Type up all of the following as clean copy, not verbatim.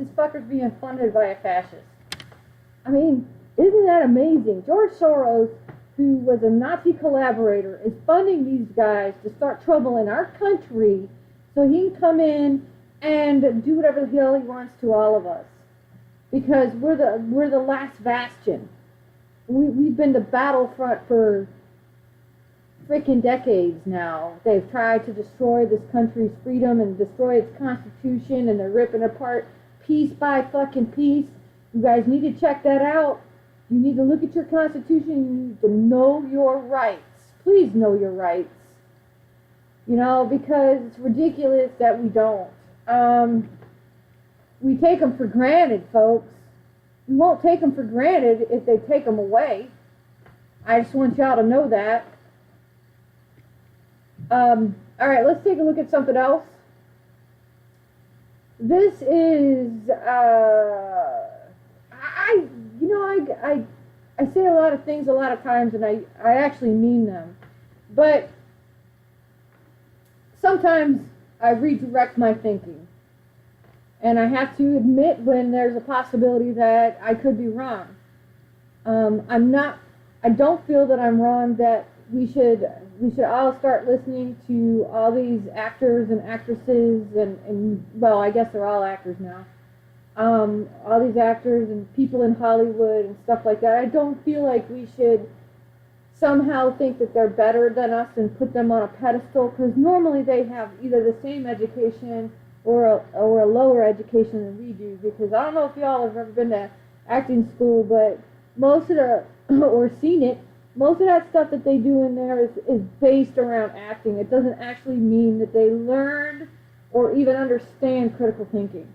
this fucker's being funded by a fascist. I mean, isn't that amazing? George Soros, who was a Nazi collaborator, is funding these guys to start trouble in our country so he can come in and do whatever the hell he wants to all of us. Because we're the last bastion. We've been the battlefront for freaking decades now. They've tried to destroy this country's freedom and destroy its constitution, and they're ripping apart piece by fucking piece. You guys need to check that out. You need to look at your constitution. You need to know your rights. Please know your rights. You know, because it's ridiculous that we don't. We take them for granted, folks. We won't take them for granted if they take them away. I just want y'all to know that. All right, let's take a look at something else. This is, I say a lot of things a lot of times, and I actually mean them. But sometimes I redirect my thinking. And I have to admit when there's a possibility that I could be wrong. I don't feel that I'm wrong, that we should all start listening to all these actors and actresses and well, I guess they're all actors now. All these actors and people in Hollywood and stuff like that. I don't feel like we should somehow think that they're better than us and put them on a pedestal, because normally they have either the same education or a lower education than we do. Because I don't know if y'all have ever been to acting school, but most of or seen it, most of that stuff that they do in there is based around acting. It doesn't actually mean that they learned or even understand critical thinking.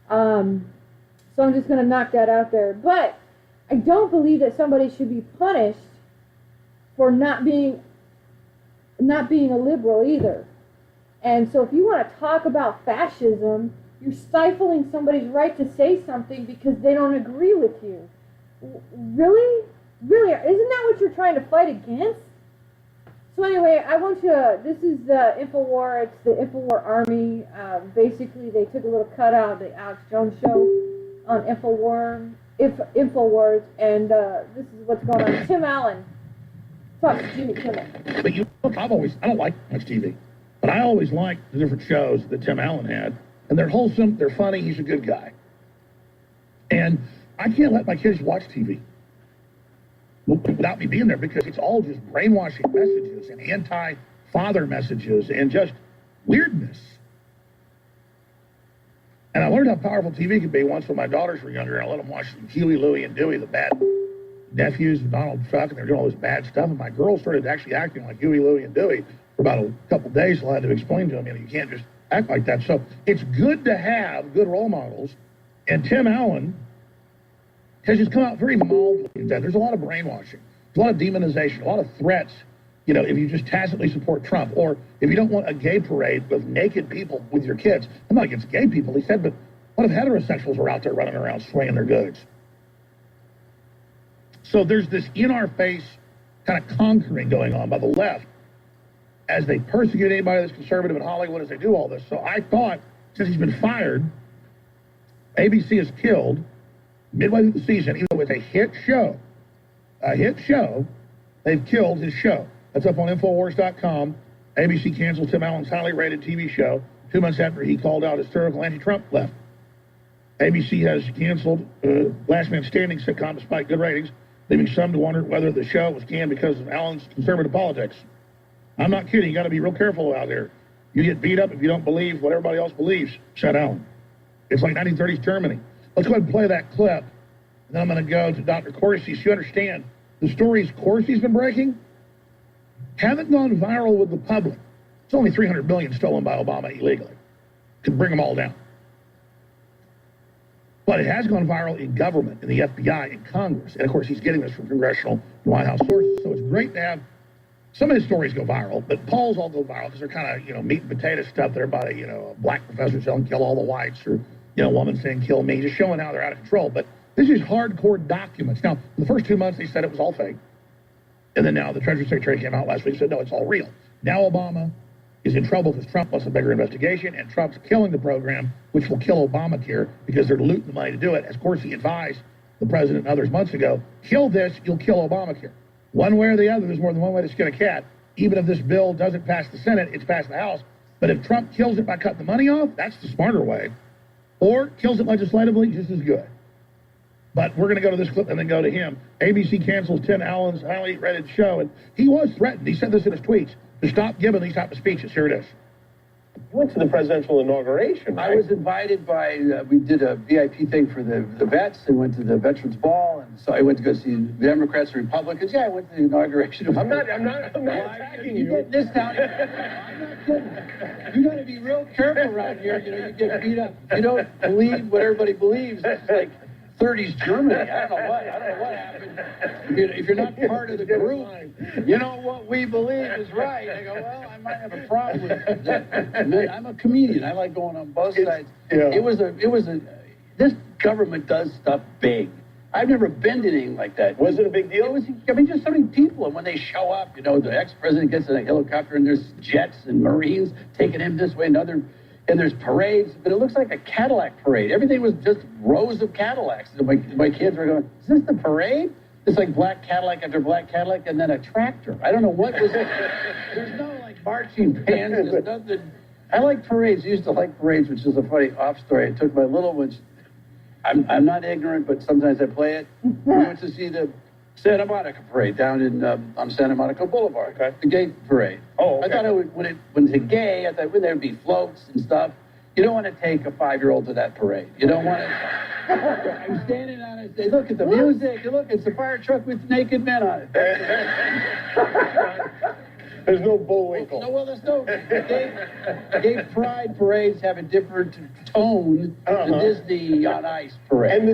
So I'm just going to knock that out there. But I don't believe that somebody should be punished for not being a liberal either. And so if you want to talk about fascism, you're stifling somebody's right to say something because they don't agree with you. Really? Really? Isn't that what you're trying to fight against? So anyway, I want you to, this is the InfoWar, it's the InfoWar Army. Basically, they took a little cut out of the Alex Jones show on InfoWars, and this is what's going on. Tim Allen. Talk to Jimmy Kimmel. But I don't like much TV, but I always liked the different shows that Tim Allen had, and they're wholesome, they're funny, he's a good guy. And I can't let my kids watch TV without me being there, because it's all just brainwashing messages and anti-father messages and just weirdness. And I learned how powerful TV could be once when my daughters were younger, and I let them watch Huey, Louie, and Dewey, the bad nephews of Donald Trump, and they were doing all this bad stuff, and my girls started actually acting like Huey, Louie, and Dewey for about a couple of days. So I had to explain to them, you can't just act like that. So it's good to have good role models, and Tim Allen has just come out very mildly. There's a lot of brainwashing, there's a lot of demonization, a lot of threats, if you just tacitly support Trump, or if you don't want a gay parade with naked people with your kids. I'm not against gay people, he said, but what if heterosexuals were out there running around swinging their goods? So there's this in-our-face kind of conquering going on by the left as they persecute anybody that's conservative in Hollywood, as they do all this. So I thought, since he's been fired, ABC has killed, midway through the season, even though it's a hit show, they've killed his show. That's up on Infowars.com. ABC canceled Tim Allen's highly rated TV show 2 months after he called out hysterical anti-Trump left. ABC has canceled Last Man Standing sitcom despite good ratings, leaving some to wonder whether the show was canned because of Allen's conservative politics. I'm not kidding. You got to be real careful out there. You get beat up if you don't believe what everybody else believes, said Allen. It's like 1930s Germany. Let's go ahead and play that clip. And then I'm going to go to Dr. Corsi so you understand the stories Corsi's been breaking haven't gone viral with the public. It's only $300 billion stolen by Obama illegally. Could bring them all down. But it has gone viral in government, in the FBI, in Congress. And, of course, he's getting this from congressional and White House sources. So it's great to have some of his stories go viral, but Paul's all go viral because they're kind of, meat and potato stuff. They're about a black professor saying kill all the whites, or, a woman saying kill me, just showing how they're out of control. But this is hardcore documents. Now, in the first 2 months, they said it was all fake. And then now the Treasury Secretary came out last week and said, no, it's all real. Now Obama is in trouble because Trump wants a bigger investigation, and Trump's killing the program, which will kill Obamacare because they're looting the money to do it. As, of course, he advised the president and others months ago, kill this, you'll kill Obamacare. One way or the other, there's more than one way to skin a cat. Even if this bill doesn't pass the Senate, it's passed the House. But if Trump kills it by cutting the money off, that's the smarter way. Or kills it legislatively, just as good. But we're going to go to this clip and then go to him. ABC cancels Tim Allen's highly rated show. And he was threatened. He said this in his tweets, to stop giving these type of speeches. Here it is. You went to the presidential inauguration, right? I was invited by, we did a VIP thing for the vets and went to the Veterans Ball. And so I went to go see the Democrats and Republicans. Yeah, I went to the inauguration. I'm not attacking you. Get this down. I'm not kidding. You got to be real careful around here. You know, you get beat up. You don't believe what everybody believes. It's like 30s Germany. I don't know what happened. If you're not part of the group, you know what we believe is right. I go, well, I might have a problem with that. I'm a comedian. I like going on both sides. Yeah. It was a. This government does stuff big. I've never been to anything like that. Was it a big deal? It was. I mean, just so many people, and when they show up, you know, the ex-president gets in a helicopter, and there's jets and Marines taking him this way, another. And there's parades, but it looks like a Cadillac parade. Everything was just rows of Cadillacs. My kids were going, is this the parade? It's like black Cadillac after black Cadillac, and then a tractor. I don't know what was it. There's no, like, marching bands. There's nothing. I like parades. I used to like parades, which is a funny off story. I took my little ones. I'm not ignorant, but sometimes I play it. We went to see the Santa Monica parade down in on Santa Monica Boulevard. Okay. The gay parade. Oh, okay. I thought when it's a gay, I thought there would be floats and stuff. You don't want to take a 5-year-old to that parade. You don't want to. I'm standing on it. Say, look at the music. Look, it's a fire truck with naked men on it. There's no Bullwinkle. No, well, there's no. Gay pride parades have a different tone than Disney on Ice parade. And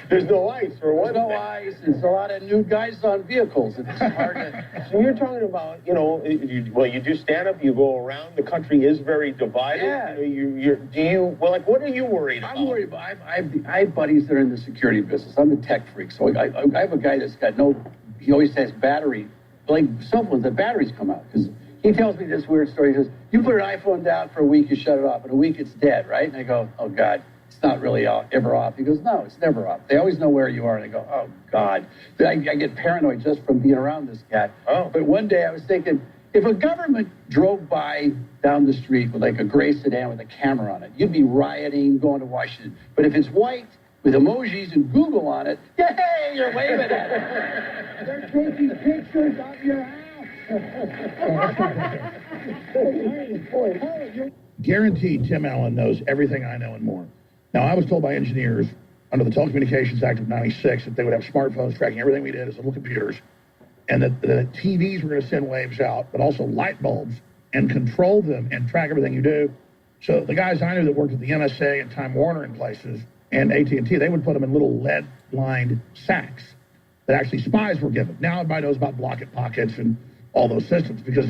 there's no ice for one. There's no ice. There's a lot of nude guys on vehicles. It's hard to. So you're talking about, you know, you do stand up. You go around. The country is very divided. Yeah. What are you worried about? I'm worried about. I have buddies that are in the security business. I'm a tech freak, so I have a guy that's got no. He always has battery. Like cell phones, the batteries come out. Because he tells me this weird story. He says, you put an iPhone down for a week, you shut it off. In a week, it's dead, right? And I go, oh, God, it's not really ever off. He goes, no, it's never off. They always know where you are. And I go, oh, God. I get paranoid just from being around this cat. Oh. But one day I was thinking, if a government drove by down the street with like a gray sedan with a camera on it, you'd be rioting, going to Washington. But if it's white, with emojis and Google on it, yay, you're waving at it. They're taking pictures of your house. Guaranteed Tim Allen knows everything I know and more. Now, I was told by engineers under the Telecommunications Act of 96 that they would have smartphones tracking everything we did as little computers, and that the TVs were going to send waves out, but also light bulbs, and control them and track everything you do. So the guys I knew that worked at the NSA and Time Warner in places, and AT&T, they would put them in little lead-lined sacks that actually spies were given. Now everybody knows about block-it pockets and all those systems because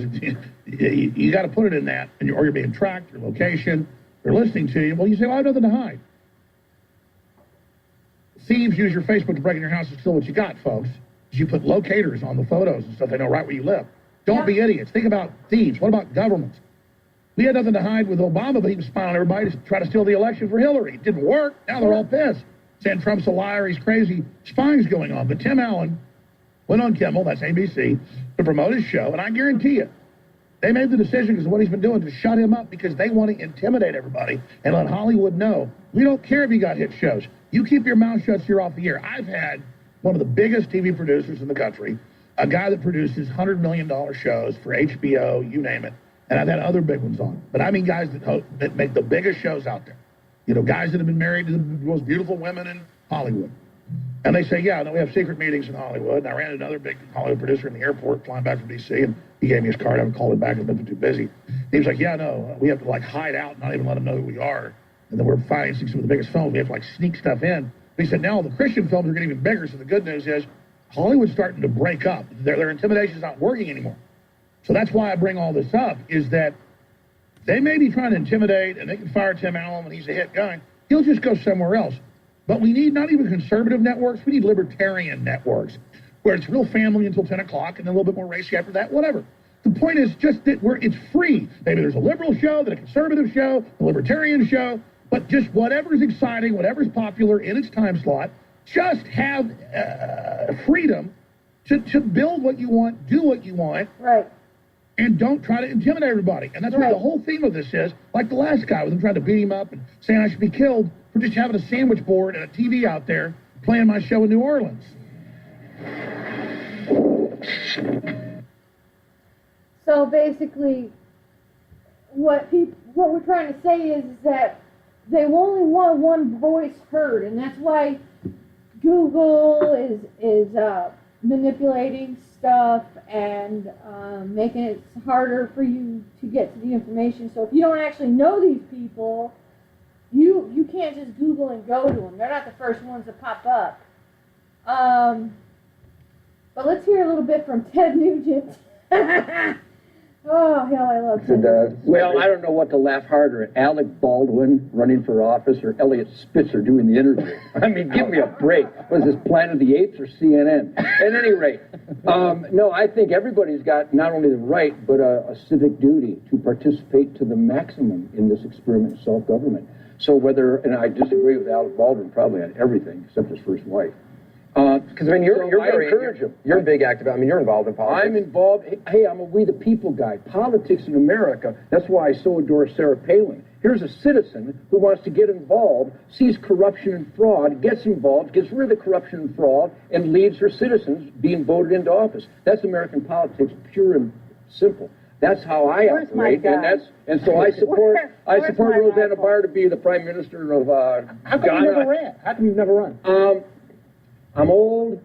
you got to put it in that, or you're being tracked, your location, they're listening to you. Well, you say, well, I have nothing to hide. Thieves use your Facebook to break in your house and steal what you got, folks. You put locators on the photos and stuff. They know right where you live. Don't be idiots. Think about thieves. What about governments? We had nothing to hide with Obama, but he was spying on everybody to try to steal the election for Hillary. It didn't work. Now they're all pissed, saying Trump's a liar, he's crazy. Spying's going on. But Tim Allen went on Kimmel, that's ABC, to promote his show, and I guarantee you, they made the decision because of what he's been doing to shut him up because they want to intimidate everybody and let Hollywood know, we don't care if you got hit shows. You keep your mouth shut so you're off the air. I've had one of the biggest TV producers in the country, a guy that produces $100 million shows for HBO, you name it. And I've had other big ones on. But I mean guys that make the biggest shows out there. You know, guys that have been married to the most beautiful women in Hollywood. And they say, yeah, no, we have secret meetings in Hollywood. And I ran another big Hollywood producer in the airport flying back from D.C. And he gave me his card. I haven't called him back. I've been too busy. He was like, yeah, no, we have to like hide out and not even let them know who we are. And then we're financing some of the biggest films. We have to like sneak stuff in. But he said, now the Christian films are getting even bigger. So the good news is Hollywood's starting to break up. Their intimidation's not working anymore. So that's why I bring all this up, is that they may be trying to intimidate, and they can fire Tim Allen when he's a hit guy. He'll just go somewhere else. But we need not even conservative networks. We need libertarian networks, where it's real family until 10 o'clock, and then a little bit more racy after that, whatever. The point is just that it's free. Maybe there's a liberal show, then a conservative show, a libertarian show, but just whatever's exciting, whatever's popular in its time slot, just have freedom to build what you want, do what you want. Right. And don't try to intimidate everybody. And that's what the whole theme of this is. Like the last guy with him trying to beat him up and saying I should be killed for just having a sandwich board and a TV out there playing my show in New Orleans. So basically, what we're trying to say is that they only want one voice heard, and that's why Google is manipulating stuff and making it harder for you to get to the information. So if you don't actually know these people, you can't just Google and go to them. They're not the first ones to pop up. But let's hear a little bit from Ted Nugent. Oh, hell, I love Ted. Well, I don't know what to laugh harder at, Alec Baldwin running for office or Elliot Spitzer doing the interview. I mean, give me a break. Was this Planet of the Apes or CNN? At any rate, no, I think everybody's got not only the right, but a civic duty to participate to the maximum in this experiment in self-government. So whether, and I disagree with Alec Baldwin probably on everything except his first wife. Because I mean, you're a big activist. I mean, you're involved in politics. I'm involved. Hey, I'm a We the People guy. Politics in America. That's why I so adore Sarah Palin. Here's a citizen who wants to get involved, sees corruption and fraud, gets involved, gets rid of the corruption and fraud, and leads her citizens being voted into office. That's American politics, pure and simple. That's how I operate, and so I support Roseanne Barr to be the Prime Minister of How come you never ran? How come you've never run? I'm old,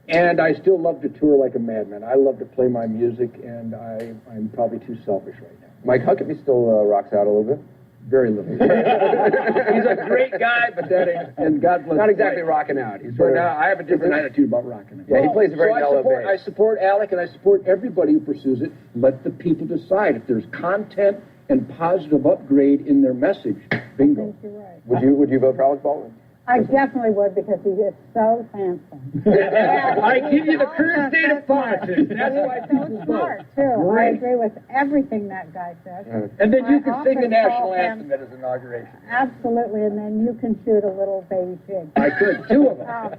and I still love to tour like a madman. I love to play my music, and I'm probably too selfish right now. Mike Huckabee still rocks out a little bit. Very little. He's a great guy, but that ain't, and God bless. Not exactly rocking out. He's but I have a different attitude about rocking out. Yeah, he plays a very mellow bass. I support Alec, and I support everybody who pursues it. Let the people decide. If there's content and positive upgrade in their message, bingo. You're right. Would you vote for Alec Baldwin? I definitely would because he is so handsome. I give you the current state of politics. That's why people So vote. smart, too. Right. I agree with everything that guy said. And then you can I sing the often national call him- anthem at his inauguration. Absolutely, and then you can shoot a little baby pig. I could, two of them.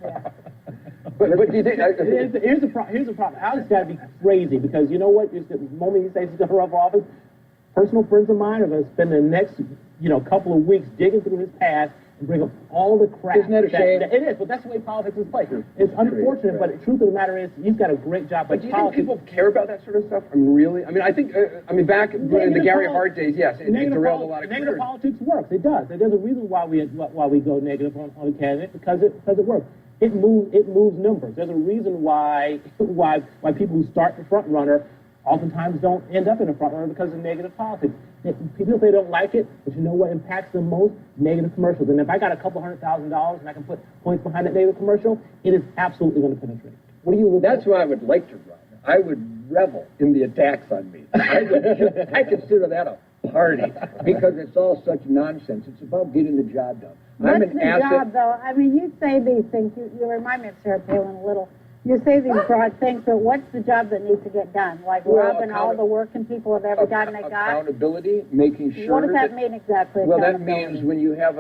Yeah. But do you think? Here's the problem. Alec's got to be crazy because you know what? Just the moment he says he's going to run for office, personal friends of mine are going to spend the next couple of weeks digging through his past and bring up all the crap. Isn't that a shame? It is, but that's the way politics is played. It's unfortunate, but the truth of the matter is he's got a great job. But do you think people care about that sort of stuff? I mean, really? I mean, I think. Back in the Gary Hart days, yes, it derailed a lot of negative careers. politics works. It does. There's a reason why we go negative on a candidate because it works. It moves numbers. There's a reason why people who start the front runner oftentimes don't end up in the front runner because of negative politics. People say they don't like it, but you know what impacts them most? Negative commercials. And if I got a couple $100,000 and I can put points behind that negative commercial, it is absolutely going to penetrate. What do you look That's why I would like to run. I would revel in the attacks on me. I consider that a party because it's all such nonsense. It's about getting the job done. I'm What's an the asset. job, though? I mean, you say these things. You remind me of Sarah Palin a little. You say these broad things, but what's the job that needs to get done? Like robbing all the working people have ever gotten they got? Accountability, making sure. What does that mean exactly? Well, that means when you have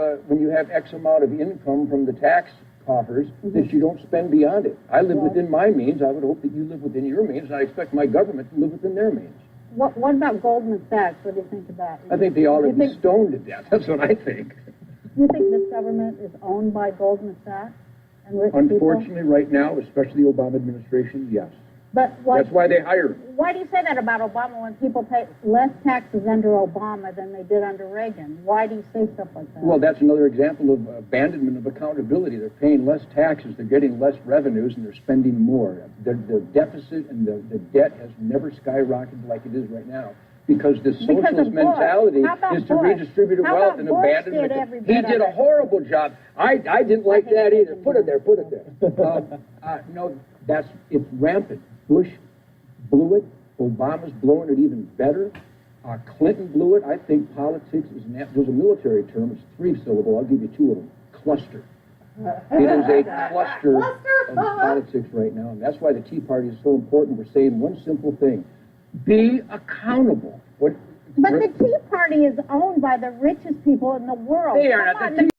X amount of income from the tax coffers, that you don't spend beyond it. I live within my means. I would hope that you live within your means, and I expect my government to live within their means. What about Goldman Sachs? What do you think of that? I think they ought to be stoned to death. That's what I think. You think this government is owned by Goldman Sachs and rich Unfortunately, right now, especially the Obama administration, yes. But That's why they hire him. Why do you say that about Obama when people pay less taxes under Obama than they did under Reagan? Why do you say stuff like that? Well, that's another example of abandonment of accountability. They're paying less taxes, they're getting less revenues, and they're spending more. Their deficit and the debt has never skyrocketed like it is right now. Because this socialist mentality is to redistribute wealth and abandonment. He did a horrible job. I didn't like that either. Put it there. No, it's rampant. Bush blew it. Obama's blowing it even better. Clinton blew it. I think politics is there's a military term. It's 3-syllable. I'll give you 2 of them. Cluster. It is a cluster of politics right now, and that's why the Tea Party is so important. We're saying one simple thing. Be accountable. What? But the Tea Party is owned by the richest people in the world. They are Come not. on, The Tea